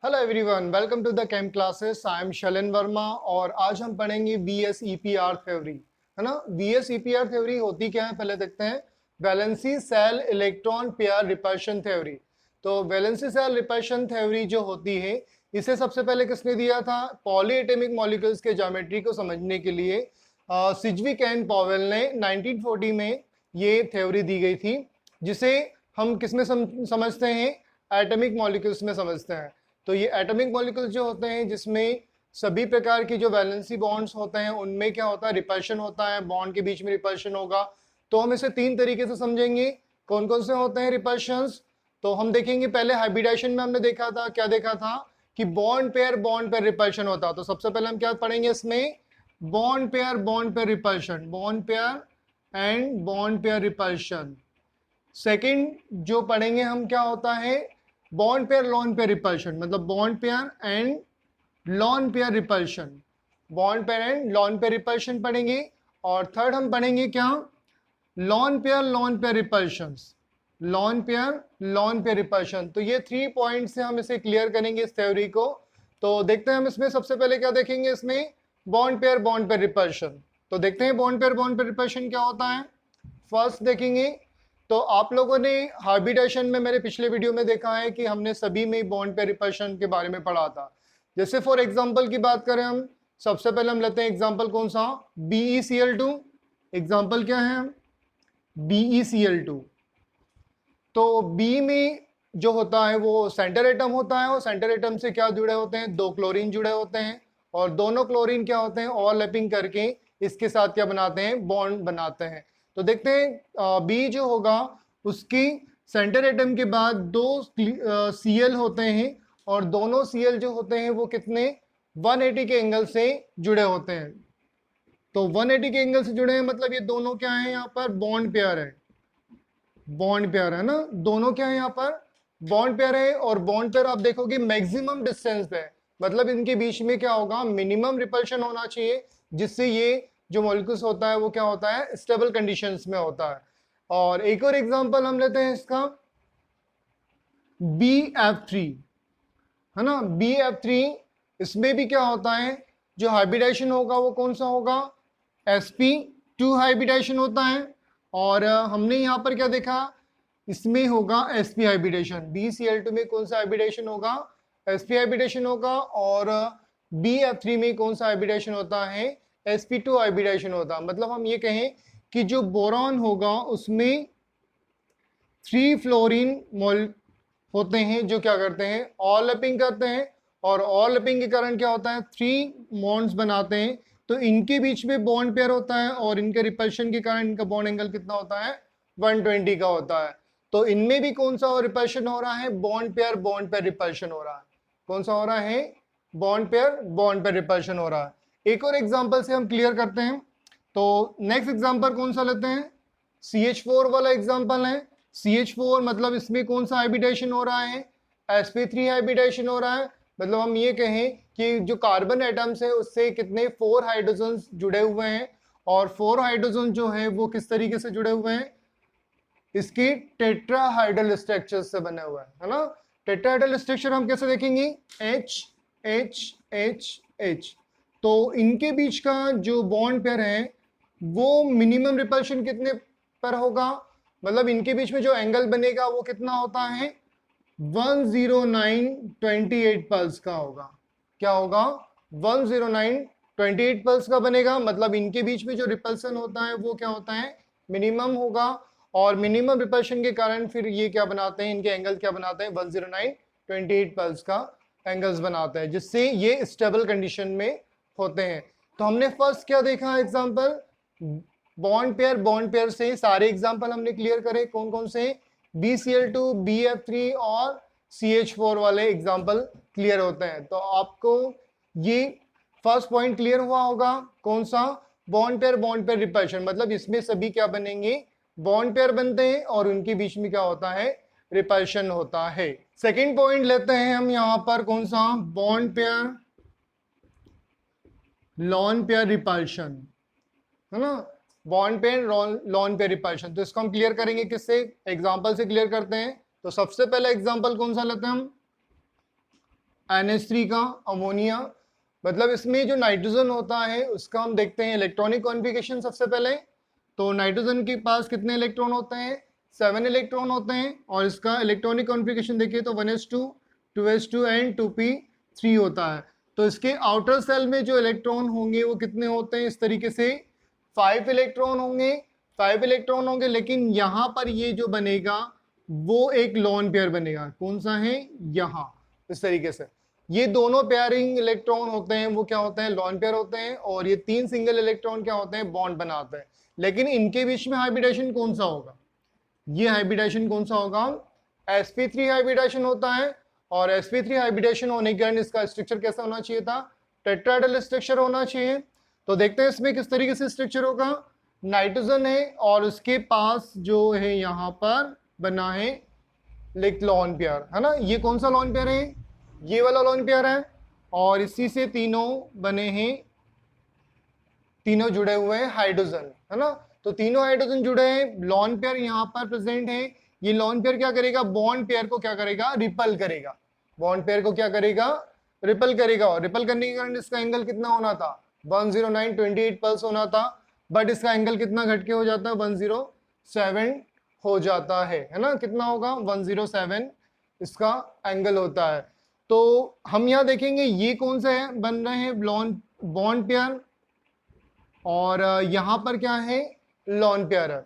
Hello everyone, welcome to the chem classes. I am Shailen Verma और आज हम पढ़ेंगे बीएसईपीआर थ्योरी, है ना। बीएसईपीआर थ्योरी होती क्या है, पहले देखते हैं। Valency cell electron pair repulsion theory. तो वैलेंसी सेल रिपल्शन थ्योरी जो होती है, इसे सबसे पहले किसने दिया था? पॉलीएटॉमिक मॉलिक्यूल्स के ज्योमेट्री को समझने के लिए सिजविक एंड पॉवेल ने 1940 में ये थ्योरी दी गई थी, जिसे हम किसमें समझते हैं? एटॉमिक मॉलिक्यूल्स में समझते हैं। तो ये एटॉमिक मॉलिक्यूल्स जो होते हैं, जिसमें सभी प्रकार की जो वैलेंसी बॉन्ड्स होते हैं उनमें क्या होता है? रिपल्शन होता है, बॉन्ड के बीच में रिपल्शन होगा। तो हम इसे तीन तरीके से समझेंगे। कौन कौन से होते हैं रिपल्शंस? तो हम देखेंगे, पहले हाइब्रिडाइजेशन में हमने देखा था, क्या देखा था कि बॉन्ड पेयर रिपल्शन होता। तो सबसे पहले हम क्या पढ़ेंगे इसमें? Bond pair repulsion, bond pair and bond pair repulsion. Second जो पढ़ेंगे हम, क्या होता है? Bond pair lone pair repulsion, मतलब bond pair and lone pair repulsion, bond pair and lone pair repulsion पढ़ेंगे। और थर्ड हम पढ़ेंगे क्या? Lone pair repulsion, lone pair repulsion. तो ये 3 पॉइंट से हम इसे क्लियर करेंगे, इस थ्योरी को। तो देखते हैं हम इसमें सबसे पहले क्या देखेंगे इसमें? Bond pair repulsion. तो देखते हैं बॉन्ड पेयर रिपल्शन क्या होता है। फर्स्ट देखेंगे, तो आप लोगों ने हाइब्रिडाइजेशन में मेरे पिछले वीडियो में देखा है कि हमने सभी में बॉन्ड पेयर रिपल्शन के बारे में पढ़ा था। जैसे फॉर एग्जांपल की बात करें हम, सबसे पहले हम लेते हैं एग्जांपल कौन सा? BeCl2। एग्जांपल क्या है? BeCl2। तो बी में जो होता है वो सेंटर एटम होता है, और सेंटर एटम से क्या जुड़े होते हैं? 2 क्लोरीन जुड़े होते हैं, और दोनों क्लोरीन क्या होते हैं? ओवरलैपिंग करके इसके साथ क्या बनाते हैं? बॉन्ड बनाते हैं। तो देखते हैं बी जो होगा उसकी सेंटर एटम के बाद 2 Cl होते हैं, और दोनों Cl जो होते हैं वो कितने? 180 के एंगल से जुड़े होते हैं। तो 180 के एंगल से जुड़े हैं, मतलब ये दोनों क्या है? यहाँ पर बॉन्ड पेयर है, बॉन्ड पेयर है ना। दोनों क्या है यहाँ पर? बॉन्ड पेयर है। और बॉन्ड पेयर आप देखोगे मैक्सिमम डिस्टेंस पे है, मतलब इनके बीच में क्या होगा? मिनिमम रिपल्शन होना चाहिए, जिससे ये जो मॉलिक्यूल्स होता है वो क्या होता है? स्टेबल कंडीशंस में होता है। और एक और एग्जांपल हम लेते हैं इसका, BF3, है ना। BF3, इसमें भी क्या होता है? जो हाइब्रिडाइजेशन होगा वो कौन सा होगा? sp2 हाइब्रिडाइजेशन होता है। और हमने यहाँ पर क्या देखा? इसमें होगा sp हाइब्रिडेशन। BCl2 में कौन सा हाइब्रिडेशन होगा? sp हाइब्रिडेशन होगा। और BF3 में कौन सा हाइब्रिडेशन होता है? sp2 हाइब्रिडेशन होता। मतलब हम ये कहें कि जो बोरॉन होगा उसमें 3 फ्लोरीन मोल होते हैं, जो क्या करते हैं? ओवरलैपिंग करते हैं, और ओवरलैपिंग के कारण क्या होता है? 3 बॉन्ड्स बनाते हैं। तो इनके बीच में बॉन्ड पेयर होता है, और इनके रिपल्शन के कारण इनका बॉन्ड एंगल कितना होता है? 120 का होता है। तो इनमें भी कौन सा रिपल्शन हो रहा है? बॉन्ड पेयर रिपल्शन हो रहा है। कौन सा हो रहा है? बॉन्ड पेयर रिपल्शन हो रहा है। एक और एग्जांपल से हम क्लियर करते हैं। तो नेक्स्ट एग्जांपल कौन सा लेते हैं? CH4 वाला एग्जांपल है। CH4 मतलब इसमें कौन सा हाइब्रिडेशन हो रहा है? sp3 हाइब्रिडेशन हो रहा है। मतलब हम ये कहें कि जो कार्बन एटम्स है उससे कितने 4 हाइड्रोजन जुड़े हुए हैं, और 4 हाइड्रोजन जो है वो किस तरीके से जुड़े हुए हैं? इसकी टेट्राहाइड्रल स्ट्रक्चर से बने हुए हैं, है ना। टेट्राहाइड्रल स्ट्रक्चर हम कैसे देखेंगे? H H H H। तो इनके बीच का जो बॉन्ड पेयर है वो मिनिमम रिपल्शन कितने पर होगा? मतलब इनके बीच में जो एंगल बनेगा वो कितना होता है? 10928 पल्स का होगा। क्या होगा? 10928 पल्स का बनेगा। मतलब इनके बीच में जो रिपल्सन होता है वो क्या होता है? मिनिमम होगा। और मिनिमम रिपल्शन के कारण फिर ये क्या बनाते हैं? इनके एंगल क्या बनाते हैं? 10928 पल्स का एंगल्स बनाते हैं, जिससे ये स्टेबल कंडीशन में होते हैं। तो हमने फर्स्ट क्या देखा? एग्जांपल बॉन्ड पेयर से सारे एग्जांपल हमने क्लियर करे। कौन कौन से? BCl2, BF3 और CH4 वाले एग्जांपल क्लियर होते हैं। तो आपको ये फर्स्ट पॉइंट क्लियर हुआ होगा। कौन सा? बॉन्ड पेयर रिपल्शन, मतलब इसमें सभी क्या बनेंगे? बॉन्ड पेयर बनते हैं, और उनके बीच में क्या होता है? रिपल्शन होता है। सेकेंड पॉइंट लेते हैं हम यहाँ पर, कौन सा? Bond pair lone pair repulsion, है ना। Bond pair lone pair repulsion. तो इसको हम क्लियर करेंगे किससे? एग्जांपल से क्लियर करते हैं। तो सबसे पहले एग्जांपल कौन सा लेते हैं हम? NH3 का अमोनिया, मतलब इसमें जो नाइट्रोजन होता है उसका हम देखते हैं इलेक्ट्रॉनिक कॉन्फ़िगरेशन सबसे पहले। तो नाइट्रोजन के पास कितने इलेक्ट्रॉन होते हैं? 7 इलेक्ट्रॉन होते हैं। और इसका इलेक्ट्रॉनिक कॉन्फ़िगरेशन देखिए तो 1s2, 2s2 एंड 2p3 होता है। तो इसके आउटर सेल में जो इलेक्ट्रॉन होंगे वो कितने होते हैं? इस तरीके से 5 इलेक्ट्रॉन होंगे, 5 इलेक्ट्रॉन होंगे। लेकिन यहाँ पर ये जो बनेगा वो एक लोन पेयर बनेगा। कौन सा है? यहाँ इस तरीके से ये दोनों पेयरिंग इलेक्ट्रॉन होते हैं वो क्या होते हैं? लोन पेयर होते हैं। और ये 3 सिंगल इलेक्ट्रॉन क्या होते हैं? बॉन्ड बनाते हैं। लेकिन इनके बीच में हाइब्रिडेशन कौन सा होगा? ये हाइब्रिडेशन कौन सा होगा? sp3 हाइब्रिडेशन होता है। और sp3 हाइब्रिडेशन होने के कारण इसका स्ट्रक्चर कैसा होना चाहिए था? टेट्राहेड्रल स्ट्रक्चर होना चाहिए। तो देखते हैं इसमें किस तरीके से स्ट्रक्चर होगा। नाइट्रोजन है और उसके पास जो है यहाँ पर बना है लोन पेयर, है ना। ये कौन सा लोन पेयर है? ये वाला लोन पेयर है। और इसी से तीनों बने हैं, तीनों जुड़े हुए हैं हाइड्रोजन, है ना। तो तीनों हाइड्रोजन जुड़े हैं, लोन पेयर यहाँ पर प्रेजेंट है। ये लोन पेयर क्या करेगा? बॉन्ड पेयर को क्या करेगा? रिपल करेगा। बॉन्ड पेयर को क्या करेगा? रिपल करेगा। और रिपल करने के कारण इसका एंगल कितना होना था? 109.28 पल्स होना था। बट इसका एंगल कितना घट के हो जाता है? 107 हो जाता है ना। कितना होगा? 107 इसका एंगल होता है। तो हम यहाँ देखेंगे ये कौन सा है? बन रहे हैं बॉन्ड पेयर। और यहाँ पर क्या है? लोन पेयर है।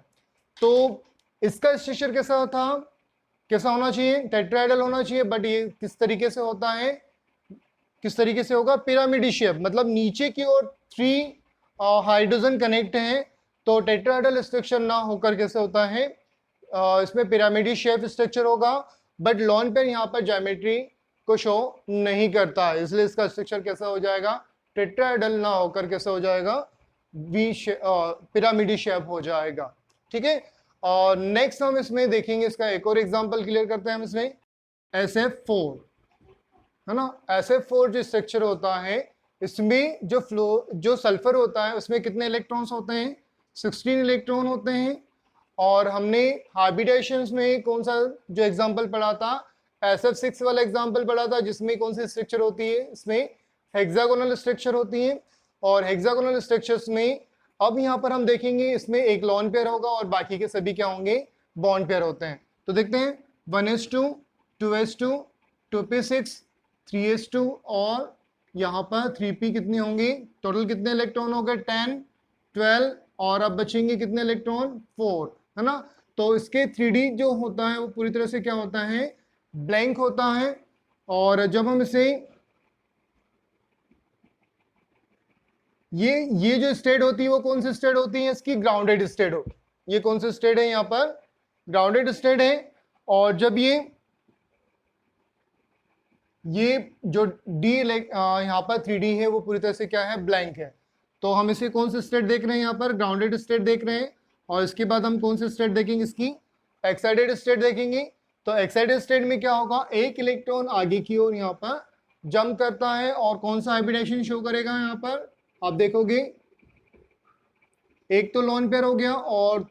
तो इसका स्ट्रक्चर कैसा था? कैसा होना चाहिए? टेट्राहेड्रल होना चाहिए। बट ये किस तरीके से होता है? किस तरीके से होगा? पिरामिडी शेप, मतलब नीचे की ओर 3 हाइड्रोजन कनेक्ट हैं। तो टेट्राहेड्रल स्ट्रक्चर ना होकर कैसे होता है? इसमें पिरामिडी शेप स्ट्रक्चर होगा। बट लोन पेयर यहाँ पर ज्योमेट्री को शो नहीं करता है, इसलिए इसका स्ट्रक्चर कैसा हो जाएगा? टेट्राहेड्रल ना होकर कैसे हो जाएगा? पिरामिडी शेप हो जाएगा। ठीक है। और नेक्स्ट हम इसमें देखेंगे, इसका एक और एग्जांपल क्लियर करते हैं हम इसमें। SF4, है ना। SF4 जो स्ट्रक्चर होता है इसमें जो सल्फर होता है उसमें कितने इलेक्ट्रॉन्स होते हैं? 16 इलेक्ट्रॉन होते हैं। और हमने हाइब्रिडेशन में कौन सा जो एग्जांपल पढ़ा था? SF6 वाला एग्जांपल पढ़ा था, जिसमें कौन सी स्ट्रक्चर होती है? इसमें हेक्सागोनल स्ट्रक्चर होती है। और हेक्सागोनल स्ट्रक्चर्स में अब यहाँ पर हम देखेंगे इसमें एक लोन पेयर होगा और बाकी के सभी क्या होंगे? बॉन्ड पेयर होते हैं। तो देखते हैं 1s2, 2s2, 2p6, 3s2 और यहाँ पर 3p कितने होंगे? टोटल कितने इलेक्ट्रॉन हो गए? 10, 12 और अब बचेंगे कितने इलेक्ट्रॉन? 4, है ना। तो इसके 3D जो होता है वो पूरी तरह से क्या होता है? ब्लैंक होता है। और जब हम इसे ये जो स्टेट होती है वो कौन सी स्टेट होती है? इसकी ग्राउंडेड स्टेट होती है। ये कौन सी स्टेट है? यहाँ पर ग्राउंडेड स्टेट है। और जब ये जो डी यहाँ पर 3D है वो पूरी तरह से क्या है? ब्लैंक है। तो हम इसे कौन सी स्टेट देख रहे हैं? यहाँ पर ग्राउंडेड स्टेट देख रहे हैं। और इसके बाद हम कौन सी स्टेट देखेंगे? इसकी एक्साइटेड स्टेट देखेंगे। तो एक्साइटेड स्टेट में क्या होगा? एक इलेक्ट्रॉन आगे की ओर यहाँ पर जंप करता है। और कौन सा हाइब्रिडेशन शो करेगा? यहाँ पर आप देखोगे एक तो लोन पेयर हो गया और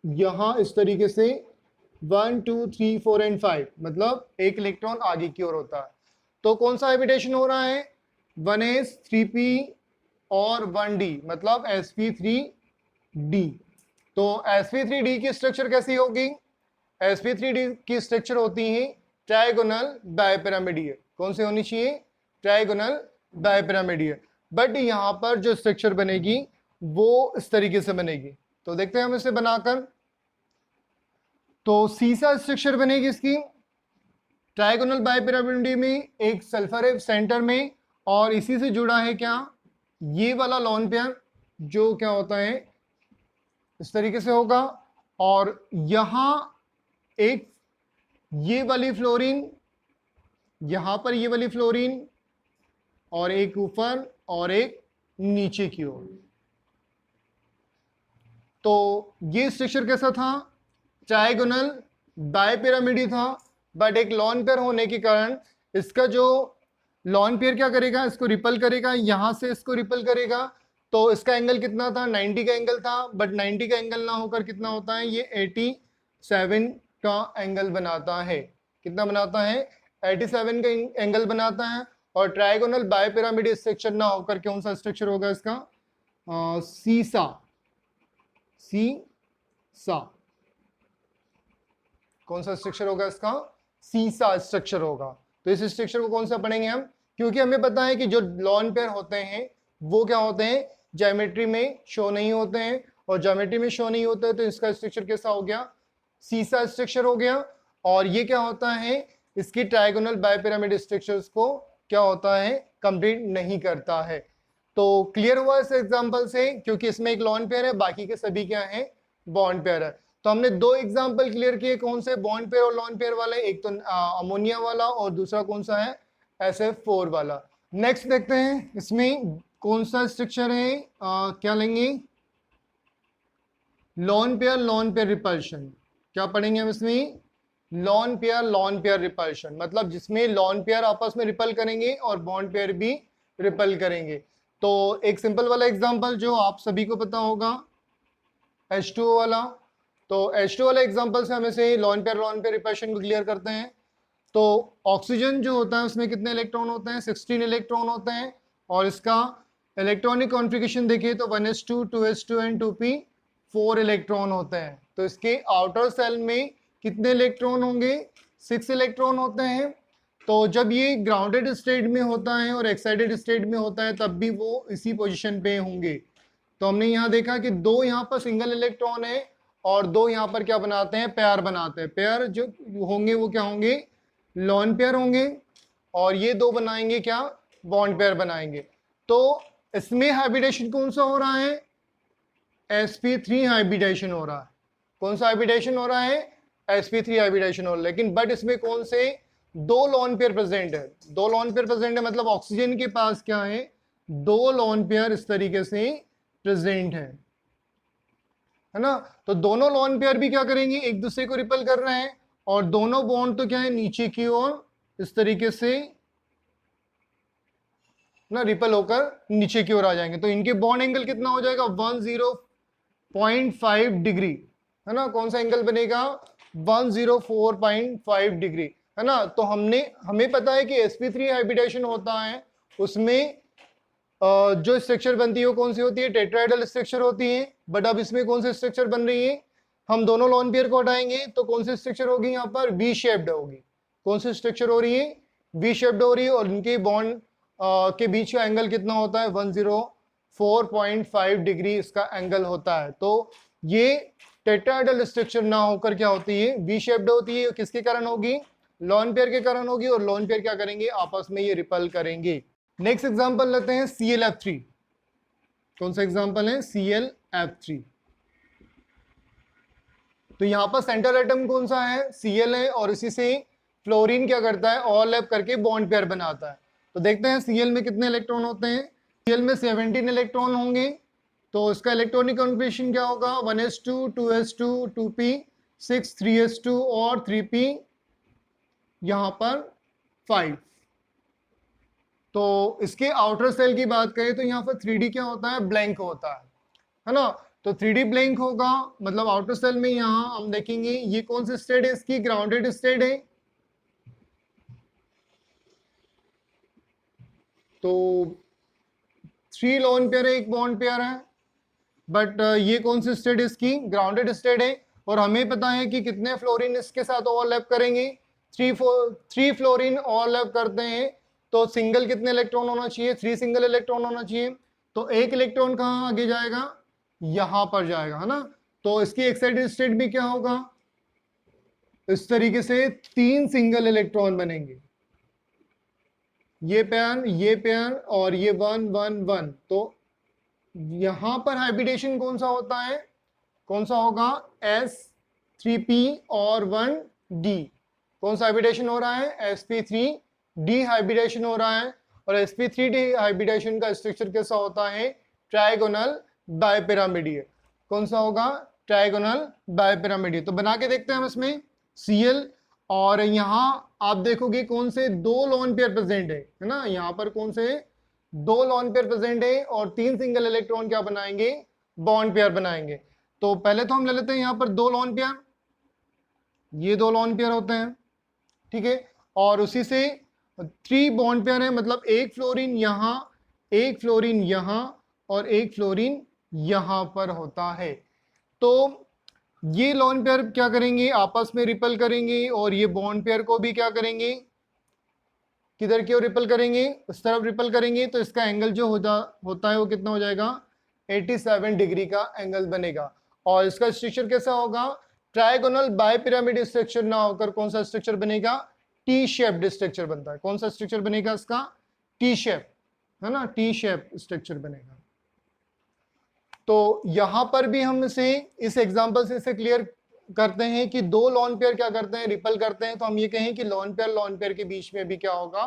यहां इस तरीके से 1, 2, 3, 4 एंड 5, मतलब एक इलेक्ट्रॉन आगे की ओर होता है। तो कौन सा हाइब्रिडेशन हो रहा है? 1s, 3p और 1d, मतलब sp3d। तो sp3d की स्ट्रक्चर कैसी होगी? sp3d की स्ट्रक्चर होती है ट्रायगोनल बाइपिरामिडीय। कौन सी होनी चाहिए? ट्रायगोनल बाइपिरामिडीय। बट यहाँ पर जो स्ट्रक्चर बनेगी वो इस तरीके से बनेगी। तो देखते हैं हम इसे बनाकर। तो सीसा स्ट्रक्चर बनेगी इसकी। ट्रायगोनल बाइपिरामिड में एक सल्फर है सेंटर में और इसी से जुड़ा है क्या? ये वाला लोन पेयर जो क्या होता है? इस तरीके से होगा। और यहां एक ये वाली फ्लोरीन, यहां पर ये वाली फ्लोरीन और एक ऊपर और एक नीचे की ओर। तो ये स्ट्रक्चर कैसा था? ट्रायगोनल बाइपिरामिडी था। बट एक लोन पेयर होने के कारण इसका जो लोन पेयर क्या करेगा? इसको रिपल करेगा, यहां से इसको रिपल करेगा। तो इसका एंगल कितना था? 90 का एंगल था। बट 90 का एंगल ना होकर कितना होता है? ये 87 का एंगल बनाता है। कितना बनाता है? 87 का एंगल बनाता है, और ट्राइगोनल बायपिरामिड स्ट्रक्चर ना होकर कौन सा स्ट्रक्चर होगा इसका? सीसा, सीसा। कौन सा स्ट्रक्चर होगा इसका? सीसा स्ट्रक्चर होगा। तो इस स्ट्रक्चर को कौन सा पढ़ेंगे हम? क्योंकि हमें पता है कि जो लॉन पेयर होते हैं वो क्या होते हैं, ज्योमेट्री में शो नहीं होते हैं, और ज्योमेट्री में शो नहीं होते हैं, तो इसका स्ट्रक्चर कैसा हो गया? सीसा स्ट्रक्चर हो गया। और ये क्या होता है, इसकी ट्राइगोनल बायपिरामिड स्ट्रक्चर्स को क्या होता है, कंप्लीट नहीं करता है। तो क्लियर हुआ इस एग्जांपल से, क्योंकि इसमें एक लॉन पेयर है, बाकी के सभी क्या है, बॉन्ड पेयर है। तो हमने दो एग्जांपल क्लियर किए, कौन से? बॉन्ड पेयर और लॉन पेयर वाले। एक तो अमोनिया वाला, और दूसरा कौन सा है? SF4 वाला। नेक्स्ट देखते हैं इसमें कौन सा स्ट्रक्चर है, क्या लेंगे? Lawn pair repulsion. क्या पढ़ेंगे हम इसमें? लॉन पेयर रिपल्शन, मतलब जिसमें लॉन पेयर आपस में रिपल करेंगे और बॉन्ड पेयर भी रिपल करेंगे। तो एक सिंपल वाला एग्जांपल जो आप सभी को पता होगा, H2O वाला। तो H2O वाला एग्जांपल से हमें से लॉन पेयर रिपल्शन को क्लियर करते हैं। तो ऑक्सीजन जो होता है उसमें कितने इलेक्ट्रॉन होते हैं? 16 इलेक्ट्रॉन होते हैं, और इसका इलेक्ट्रॉनिक कॉन्फ़िगरेशन देखिए तो 1s2 2s2 and 2p 4 electron होते हैं। तो इसके आउटर सेल में कितने इलेक्ट्रॉन होंगे? 6 इलेक्ट्रॉन होते हैं। तो जब ये ग्राउंडेड स्टेट में होता है और एक्साइटेड स्टेट में होता है तब भी वो इसी पोजीशन पे होंगे। तो हमने यहाँ देखा कि दो यहाँ पर सिंगल इलेक्ट्रॉन है, और दो यहाँ पर क्या बनाते हैं, पेयर बनाते हैं। पेयर जो होंगे वो क्या होंगे? लॉन पेयर होंगे, और ये दो बनाएंगे क्या? बॉन्ड पेयर बनाएंगे। तो इसमें हाइब्रिडेशन कौन सा हो रहा है? sp3 हाइब्रिडेशन हो रहा है। कौन सा हाइब्रिडेशन हो रहा है? sp3 हाइब्रिडेशन हो रहा है। लेकिन बट इसमें कौन से? दो लॉन पेयर प्रेजेंट है। दो लॉन पेयर प्रेजेंट है, मतलब ऑक्सीजन के पास क्या है? दो लॉन पेयर इस तरीके से प्रेजेंट है ना? तो दोनों लॉन पेयर भी क्या करेंगे? एक दूसरे को रिपल कर रहे हैं, और दोनों बॉन्ड तो क्या है, नीचे की ओर इस तरीके से ना रिपल होकर नीचे की ओर आ जाएंगे। तो इनके बॉन्ड एंगल कितना हो जाएगा? 104.5 डिग्री, है ना? कौन सा एंगल बनेगा? 104.5 डिग्री, है ना? तो हमें पता है कि sp3 हाइब्रिडेशन होता है, उसमें जो स्ट्रक्चर बनती है वो कौन सी होती है? टेट्राहेड्रल स्ट्रक्चर होती है। बट अब इसमें कौन सी स्ट्रक्चर बन रही है? हम दोनों लॉन पेयर को हटाएंगे तो कौन सी स्ट्रक्चर होगी? यहाँ पर वी शेप्ड होगी। कौन सी स्ट्रक्चर हो रही है? वी शेप्ड हो रही है, और इनके बॉन्ड के बीच का एंगल कितना होता है? 104.5 डिग्री इसका एंगल होता है। तो ये टेट्राहेड्रल स्ट्रक्चर ना होकर क्या होती है? वी शेप्ड होती है। किसके कारण होगी? लॉन पेयर के कारण होगी, और लॉन पेयर क्या करेंगे? आपस में ये रिपल करेंगे। नेक्स्ट एग्जांपल लेते हैं ClF3। कौन सा एग्जांपल है? ClF3। तो यहां पर सेंटर एटम कौन सा है? Cl है, और इसी से फ्लोरीन क्या करता है? ओवरलैप करके बॉन्ड पेयर बनाता है। तो देखते हैं Cl में कितने इलेक्ट्रॉन होते हैं। Cl में 17 इलेक्ट्रॉन होंगे। तो इसका इलेक्ट्रॉनिक कॉन्फ़िगरेशन क्या होगा? 1s2 2s2 2p 6 3s2 और 3p यहां पर 5। तो इसके आउटर सेल की बात करें तो यहाँ पर 3D क्या होता है? ब्लैंक होता है ना? तो 3D ब्लैंक होगा, मतलब आउटर सेल में यहाँ हम देखेंगे ये कौन सी स्टेट है इसकी? ग्राउंडेड स्टेट है। तो 3 लोन पेयर है, एक बॉन्ड पेयर है, बट ये कौन सी स्टेट है इसकी? ग्राउंडेड स्टेट है। और हमें पता है कि कितने फ्लोरीन इसके साथ ओवरलैप करेंगे? 3 फ्लोरीन ओवरलैप करते हैं, तो सिंगल कितने इलेक्ट्रॉन होना चाहिए? 3 सिंगल इलेक्ट्रॉन होना चाहिए। तो एक इलेक्ट्रॉन कहाँ आगे जाएगा? यहां पर जाएगा, है ना? तो इसकी एक्साइटेड स्टेट भी क्या होगा? इस तरीके से 3 सिंगल इलेक्ट्रॉन बनेंगे, ये पेयर और ये 1 1 1। तो यहां पर हाइब्रिडेशन कौन सा होता है? कौन सा होगा? S3p और 1d। कौन सा हाइब्रिडेशन हो रहा है? sp3d हाइब्रिडेशन हो रहा है। और sp3d हाइब्रिडेशन का स्ट्रक्चर कैसा होता है? ट्राइगोनल बायपिरामिडीय। कौन सा होगा? ट्राइगोनल बायपिरामिडीय। तो बना के देखते हैं हम इसमें Cl, और यहां आप देखोगे कौन से 2 लोन पेयर प्रेजेंट है ना? यहां पर कौन से 2 लोन पेयर प्रेजेंट है, और 3 सिंगल इलेक्ट्रॉन क्या बनाएंगे? बॉन्ड पेयर बनाएंगे। तो पहले तो हम ले लेते हैं यहां पर 2 लोन पेयर, ये 2 लोन पेयर होते हैं, ठीक है। और उसी से 3 बॉन्ड पेयर है, मतलब एक फ्लोरीन यहाँ, एक फ्लोरीन यहाँ और एक फ्लोरीन यहाँ पर होता है। तो ये लोन पेयर क्या करेंगे, आपस में रिपल करेंगे और ये बॉन्ड पेयर को भी क्या करेंगे, किधर की ओर रिपल करेंगे, उस तरफ रिपल करेंगे। तो इसका एंगल जो होता है वो कितना हो जाएगा, 87 डिग्री का एंगल बनेगा। और इसका स्ट्रक्चर कैसा होगा, ट्रायगोनल बायपिरामिड स्ट्रक्चर ना होकर कौन सा स्ट्रक्चर बनेगा, टी शेप्ड स्ट्रक्चर बनता है। कौन सा स्ट्रक्चर बनेगा इसका, टी शेप, है ना, टी शेप स्ट्रक्चर बनेगा। तो यहां पर भी हम इसे इस एग्जांपल से इसे क्लियर करते हैं कि दो लॉन पेयर क्या करते हैं, रिपल करते हैं। तो हम ये कहें कि लॉन पेयर के बीच में भी क्या होगा,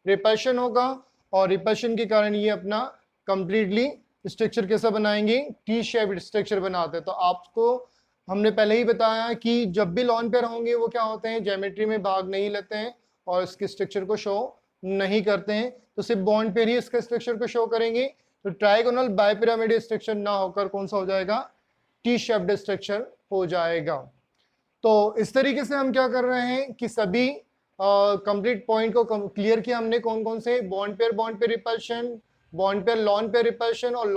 रिपल्शन होगा। और रिपल्शन के कारण ये अपना कंप्लीटली स्ट्रक्चर कैसा बनाएंगे, टी शेप्ड स्ट्रक्चर बनाते हैं। तो आपको हमने पहले ही बताया कि जब भी लॉन पेयर होंगे वो क्या होते हैं, ज्योमेट्री में भाग नहीं लेते हैं और इसके स्ट्रक्चर को शो नहीं करते हैं। तो सिर्फ बॉन्ड पेयर ही इसके स्ट्रक्चर को शो करेंगे। तो ट्राइगोनल बायपिरामिड स्ट्रक्चर ना होकर कौन सा हो जाएगा, टी शेप्ड स्ट्रक्चर हो जाएगा। तो इस तरीके से हम क्या कर रहे हैं कि सभी कंप्लीट पॉइंट को क्लियर किया हमने, कौन कौन से, bond pair repulsion, bond pair lone pair repulsion और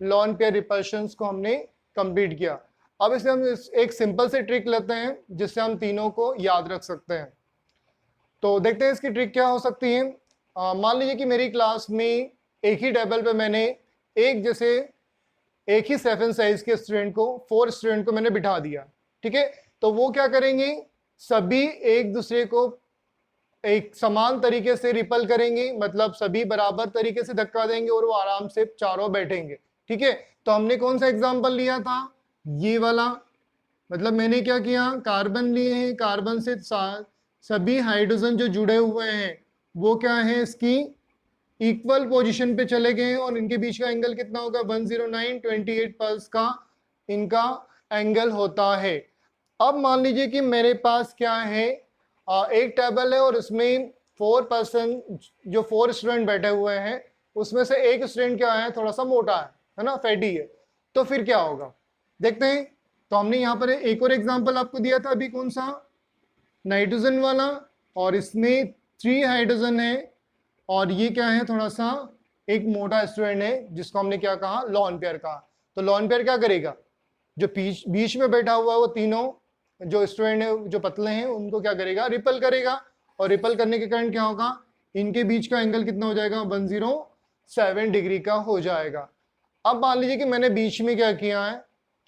लॉन पेयर रिपल्शन को हमने कंप्लीट किया। अब इसे हम एक सिंपल से ट्रिक लेते हैं जिससे हम तीनों को याद रख सकते हैं। तो देखते हैं इसकी ट्रिक क्या हो सकती है। मान लीजिए कि मेरी क्लास में एक ही टेबल पे मैंने एक ही 7 साइज के स्टूडेंट को 4 स्टूडेंट को मैंने बिठा दिया, ठीक है। तो वो क्या करेंगे, सभी एक दूसरे को एक समान तरीके से रिपल करेंगे, मतलब सभी बराबर तरीके से धक्का देंगे और वो आराम से चारों बैठेंगे, ठीक है। तो हमने कौन सा एग्जाम्पल लिया था, ये वाला, मतलब मैंने क्या किया, कार्बन लिए हैं, कार्बन से सभी हाइड्रोजन जो जुड़े हुए हैं वो क्या है, इसकी इक्वल पोजीशन पे चले गए और इनके बीच का एंगल कितना होगा, 109.28 पल्स का इनका एंगल होता है। अब मान लीजिए कि मेरे पास क्या है, एक टेबल है और इसमें 4 पर्सन, जो 4 स्टूडेंट बैठे हुए हैं उसमें से एक स्टूडेंट क्या है, थोड़ा सा मोटा है ना, फैटी है। तो फिर क्या होगा, देखते हैं। तो हमने यहाँ पर एक और एग्जाम्पल आपको दिया था अभी, कौन सा, नाइट्रोजन वाला, और इसमें 3 हाइड्रोजन है और ये क्या है, थोड़ा सा एक मोटा स्टूडेंट है जिसको हमने क्या कहा, लॉन पेयर कहा। तो लॉन पेयर क्या करेगा, जो बीच में बैठा हुआ है वो तीनों जो स्टूडेंट है जो पतले हैं उनको क्या करेगा, रिपल करेगा। और रिपल करने के कारण क्या होगा, इनके बीच का एंगल कितना हो जाएगा, 107 डिग्री का हो जाएगा। अब मान लीजिए कि मैंने बीच में क्या किया है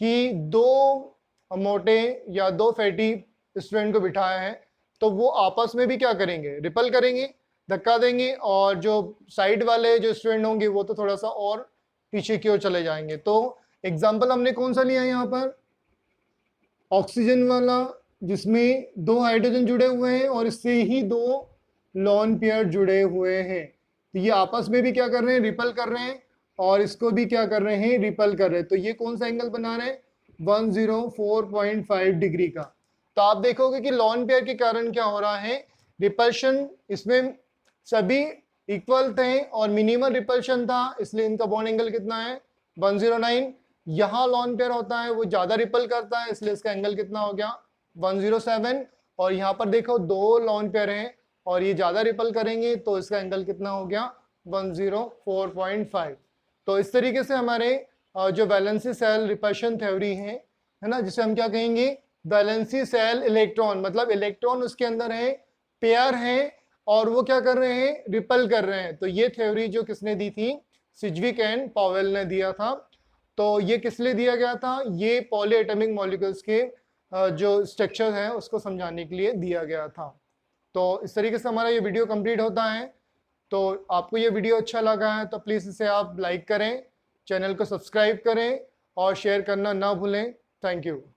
कि 2 मोटे या 2 फैटी स्टूडेंट को बिठाया है। तो वो आपस में भी क्या करेंगे, रिपल करेंगे, धक्का देंगे, और जो साइड वाले जो स्टूडेंट होंगे वो तो थोड़ा सा और पीछे की ओर चले जाएंगे। तो एग्जाम्पल हमने कौन सा लिया यहाँ पर, ऑक्सीजन वाला, जिसमें 2 हाइड्रोजन जुड़े हुए हैं और इससे ही 2 लॉन पेयर जुड़े हुए हैं। तो ये आपस में भी क्या कर रहे हैं, रिपल कर रहे हैं, और इसको भी क्या कर रहे हैं, रिपल कर रहे हैं। तो ये कौन सा एंगल बना रहे हैं, 104.5 डिग्री का। तो आप देखोगे कि लॉन पेयर के कारण क्या हो रहा है, रिपल्शन इसमें सभी इक्वल थे और मिनिमम रिपल्शन था, इसलिए इनका बॉन्ड एंगल कितना है, 109। यहाँ लॉन पेयर होता है वो ज्यादा रिपल करता है, इसलिए इसका एंगल कितना हो गया, 107। और यहाँ पर देखो 2 लॉन पेयर हैं और ये ज्यादा रिपल करेंगे तो इसका एंगल कितना हो गया, 104.5। तो इस तरीके से हमारे जो वैलेंसी सेल रिपल्शन थ्योरी है ना, जिसे हम क्या कहेंगे, वैलेंसी सेल इलेक्ट्रॉन, मतलब इलेक्ट्रॉन उसके अंदर है, पेयर है और वो क्या कर रहे हैं, रिपल कर रहे हैं। तो ये थ्योरी जो किसने दी थी, सिज्विक एंड पावेल ने दिया था। तो ये किस लिए दिया गया था, ये पॉलीएटॉमिक मॉलिक्यूल्स के जो स्ट्रक्चर है उसको समझाने के लिए दिया गया था। तो इस तरीके से हमारा ये वीडियो कंप्लीट होता है। तो आपको ये वीडियो अच्छा लगा है तो प्लीज़ इसे आप लाइक करें, चैनल को सब्सक्राइब करें और शेयर करना ना भूलें। Thank you.